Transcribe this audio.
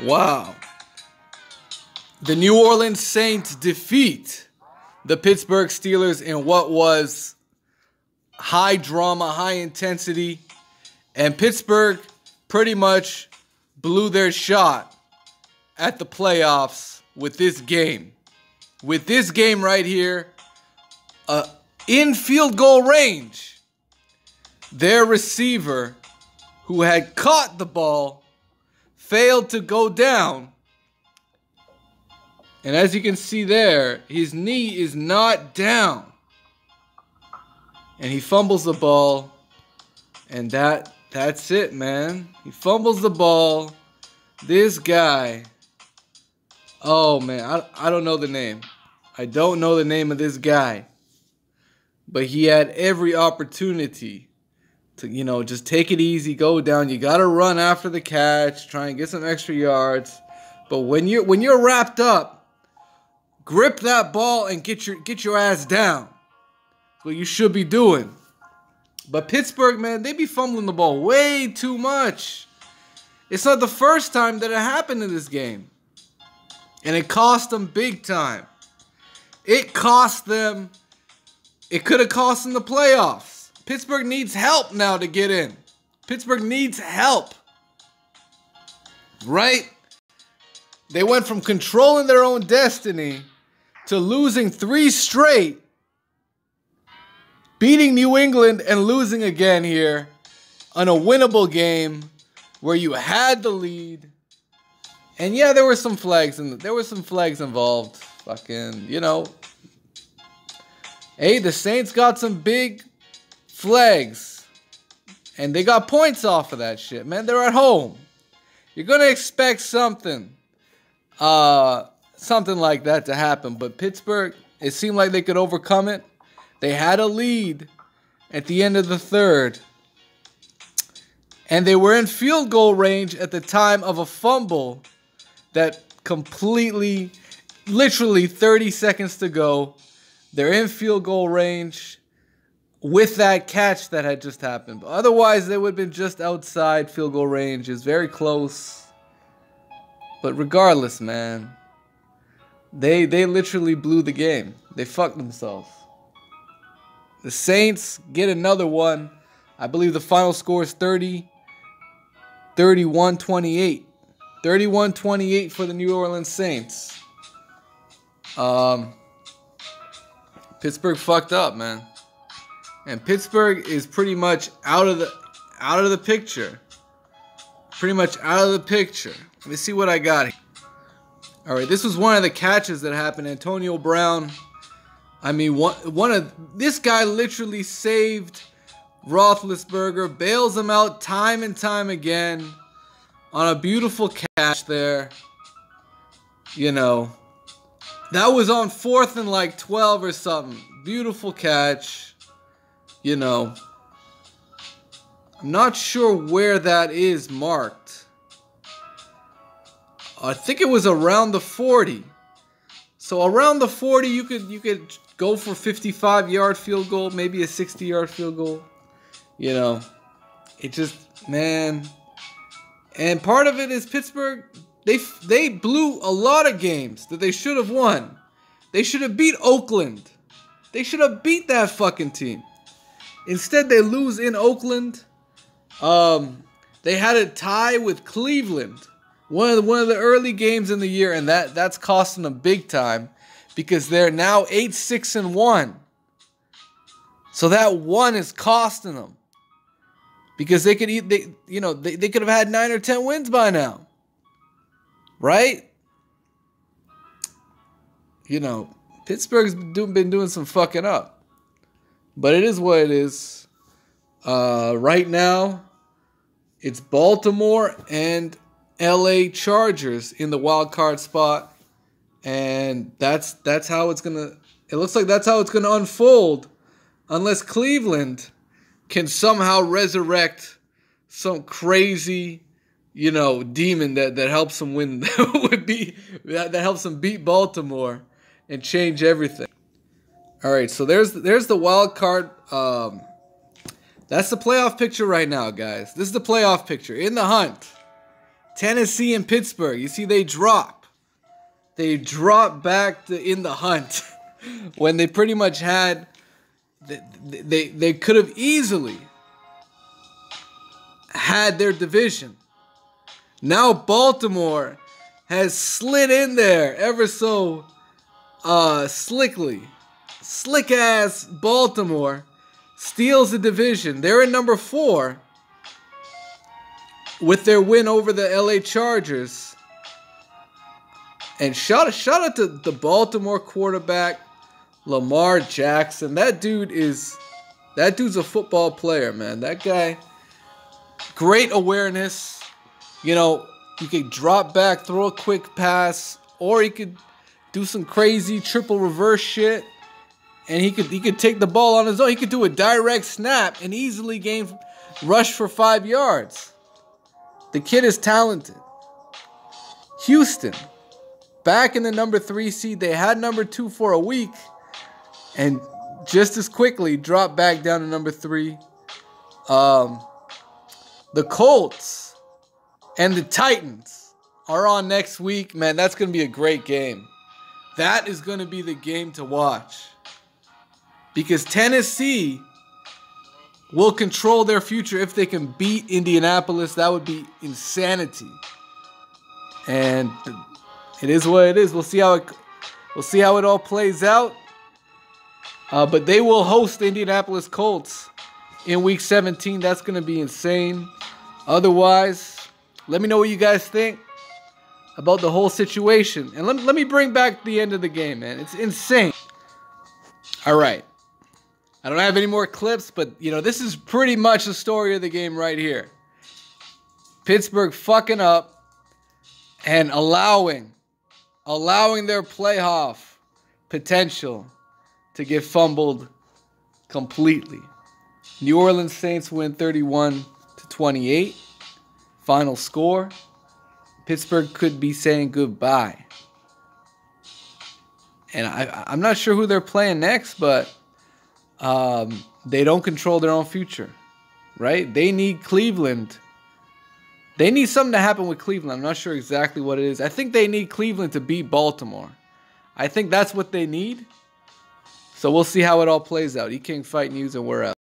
Wow. The New Orleans Saints defeat the Pittsburgh Steelers in what was high drama, high intensity. And Pittsburgh pretty much blew their shot at the playoffs with this game. With this game right here, in field goal range, their receiver, who had caught the ball, failed to go down. And as you can see there, his knee is not down. And he fumbles the ball. And that's it, man. He fumbles the ball. This guy. Oh, man. I don't know the name. I don't know the name of this guy. But he had every opportunity to, just take it easy, go down. You got to run after the catch, try and get some extra yards. But when you're wrapped up, grip that ball and get your ass down. That's what you should be doing. But Pittsburgh, man, they be fumbling the ball way too much. It's not the first time that it happened in this game. And it cost them big time. It cost them. It could have cost them the playoffs. Pittsburgh needs help now to get in. Pittsburgh needs help. Right? They went from controlling their own destiny to losing 3 straight, beating New England and losing again here on a winnable game where you had the lead. And yeah, there were some flags involved. Fucking, Hey, the Saints got some big flags. And they got points off of that shit, man. They're at home. You're gonna expect something like that to happen. But Pittsburgh, it seemed like they could overcome it. They had a lead at the end of the third. And they were in field goal range at the time of a fumble that completely, literally 30 seconds to go. They're in field goal range with that catch that had just happened. But otherwise, they would have been just outside field goal range. It's very close. But regardless, man, they literally blew the game. They fucked themselves. The Saints get another one. I believe the final score is 31-28. 31-28 for the New Orleans Saints. Pittsburgh fucked up, man. And Pittsburgh is pretty much out of the picture. Pretty much out of the picture. Let me see what I got here. All right, this was one of the catches that happened. Antonio Brown. I mean, this guy literally saved Roethlisberger, bails him out time and time again on a beautiful catch there. That was on 4th and like 12 or something. Beautiful catch. I'm not sure where that is marked. I think it was around the 40. So around the 40, you could go for 55-yard field goal, maybe a 60-yard field goal. It just, man. And part of it is Pittsburgh, they blew a lot of games that they should have won. They should have beat Oakland. They should have beat that fucking team. Instead, they lose in Oakland. They had a tie with Cleveland. One of the early games in the year, and that's costing them big time because they're now 8-6-1. So that one is costing them because they could they could have had 9 or 10 wins by now, right? Pittsburgh's been doing some fucking up, but it is what it is. Right now, it's Baltimore and LA Chargers in the wild card spot, and that's how it's gonna. It looks like that's how it's gonna unfold, unless Cleveland can somehow resurrect some crazy, demon that helps them win. that helps them beat Baltimore and change everything. All right, so there's the wild card. That's the playoff picture right now, guys. This is the playoff picture in the hunt. Tennessee and Pittsburgh. You see, they drop. They drop back in the hunt when they pretty much had. They could have easily had their division. Now Baltimore has slid in there ever so slickly. Slick ass Baltimore steals the division. They're in number 4 with their win over the LA Chargers. And shout out to the Baltimore quarterback, Lamar Jackson. That dude's a football player, man. That guy, great awareness. You know, you could drop back, throw a quick pass, or he could do some crazy triple reverse shit. And he could take the ball on his own. He could do a direct snap and easily rush for 5 yards. The kid is talented. Houston, back in the number 3 seed. They had number 2 for a week. And just as quickly dropped back down to number 3. The Colts and the Titans are on next week. Man, that's going to be a great game. That is going to be the game to watch. Because Tennessee will control their future if they can beat Indianapolis. That would be insanity. And it is what it is. We'll see how it all plays out. But they will host the Indianapolis Colts in Week 17. That's going to be insane. Otherwise, let me know what you guys think about the whole situation. And let me bring back the end of the game, man. It's insane. All right. I don't have any more clips, but, you know, this is pretty much the story of the game right here. Pittsburgh fucking up and allowing their playoff potential to get fumbled completely. New Orleans Saints win 31-28. Final score. Pittsburgh could be saying goodbye. And I'm not sure who they're playing next, but they don't control their own future, right? They need Cleveland. They need something to happen with Cleveland. I'm not sure exactly what it is. I think they need Cleveland to beat Baltimore. I think that's what they need. So we'll see how it all plays out. E-King Fight News, and we're out.